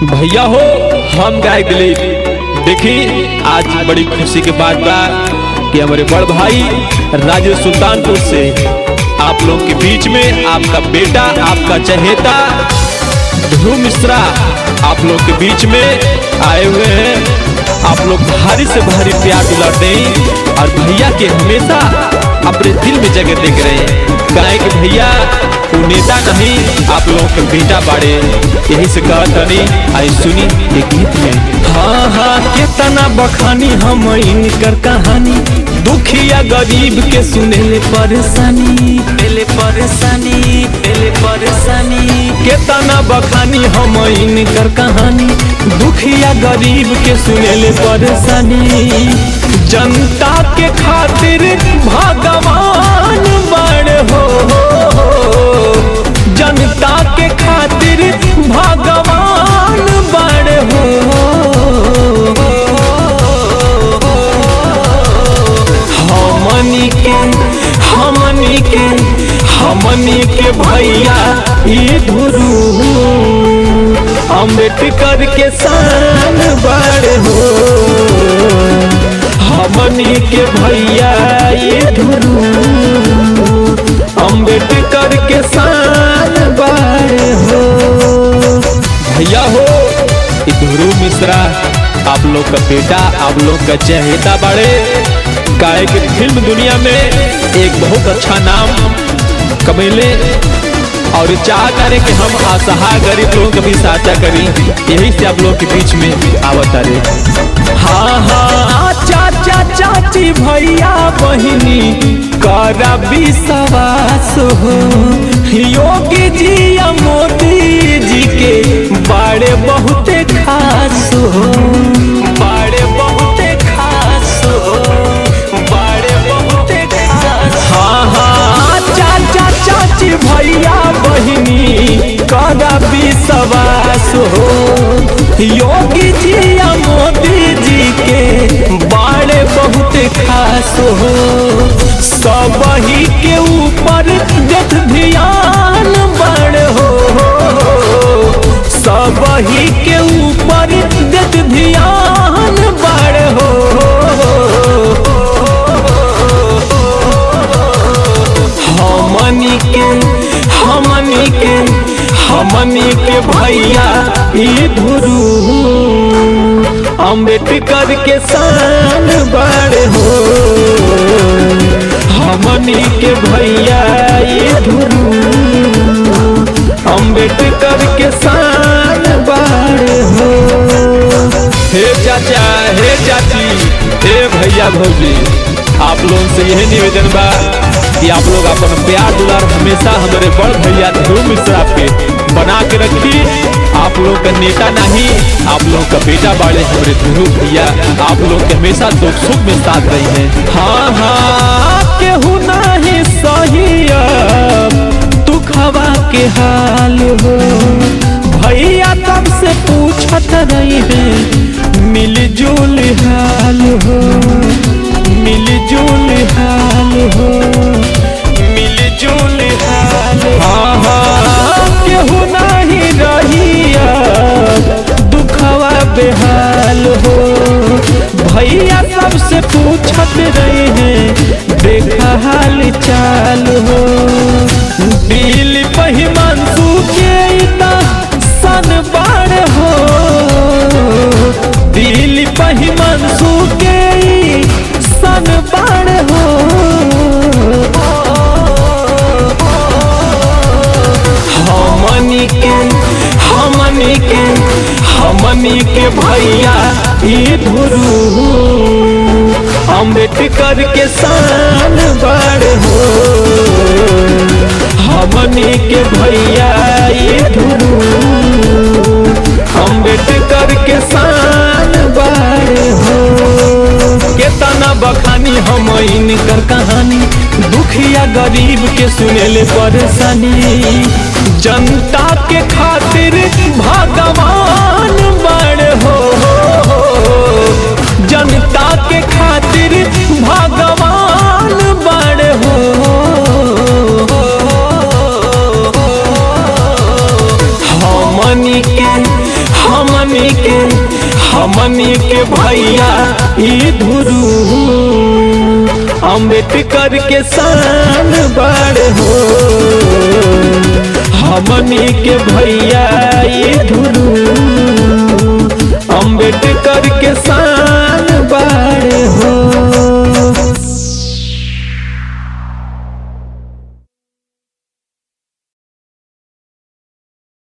भैया हो, हम गायक दिलीप। देखी आज बड़ी खुशी की बात बा कि हमारे बड़ भाई राजू सुल्तानपुर से आप लोगों के बीच में आपका बेटा, आपका चहेता ध्रुव मिश्रा आप लोग के बीच में आए हुए हैं। आप लोग भारी से भारी प्यार दुलार दें और भैया के हमेशा अपने दिल में जगह देख रहे हैं। गाय के भैया वो नेता नहीं, आप लोगों के बेटा बाड़े, यही से कहता नहीं। आई सुनी ये गीत में। हाँ हाँ कितना बखानी हम इनकर कहानी, दुखिया गरीब के सुनेले परेशानी, पेले परेशानी, पेले परेशानी। कितना बखानी हम इनकर कहानी, दुखिया गरीब के सुनेले परेशानी। जनता के खातिर भगवान बड़ हो, जनता के खातिर भगवान बड़ हो। हमनी के भैया ये ध्रुव अम्बेडकर के शान बड़ हो। हमनी के भैया ये ध्रुव अम्बेडकर के शान बड़ हो। भैया हो, ये ध्रुव मिश्रा आप लोग का बेटा, आप लोग का चहेता बड़े। गाय के फिल्म दुनिया में एक बहुत अच्छा नाम कमेले और चाह करें कि हम असहाय गरीब लोगों का भी सहायता करें, यही से आप लोगों के बीच में आवत रहे। हाँ हाँ चाचा चाची भैया बहिनी करा विश्वास हो, योगी जी या मोदी जी के बड़े बहुत खास हो, बड़े बहुत खास हो, बड़े बहुत खास। हाँ हाँ चाचा चाची भैया बहिनी करा विश्वास हो, योगी जी या मोदी जी के बड़े बहुत खास हो। सब ही के ऊपर देख ध्यान बड़ हो, सब ही के ऊपर देख ध्यान बड़ हो। हमनी के भैया ये ध्रुव अम्बेडकर के शान बड़ हो। हमनी के भैया ये ध्रुव अम्बेडकर के शान बड़ हो। हे चाचा, हे चाची, हे भैया भौजी, आप लोगों से यही निवेदन बा कि आप लोग अपन प्यार दुलार हमेशा हमारे बड़ भैया ध्रुव मिश्रा पे बना के रखी। आप लोग का नेता नहीं, आप लोग का बेटा बाड़े हमारे ध्रुव भैया, आप लोग के हमेशा दुख सुख में साथ रही हैं। हाँ हाँ केहू नहीं सही दुखवा के हाल हो, भैया तब से पूछत रही है मिलजुल हाल हो, मिलजुल हाल हो, मिलजुल हाल। हाँ हाँ केहू नहीं रही दुखवा बेहाल हो, भैया सबसे पूछत रहे हैं देखा हाल चाल हो। दिल पहिमांसू के इतना सन बाड़ हो, दिल पहिमांसू के सन बाड़ हो। हमनी के भैया ये ध्रुव अम्बेडकर के शान बड़ हो। हमनी के भैया ये ध्रुव अम्बेडकर के शान बड़ हो। कितना बखानी हम इनकर कहानी, दुखिया गरीब के सुनेले परेशानी। जनता के खातिर भगवान बड़ हो, जनता के खातिर भगवान बड़ हो। हमनी हमनी के भैया ई धुरु अम्बेडकर के शान बड़ हो। हमनी के भैया ई धुरु अम्बेडकर के शान बड़ हो।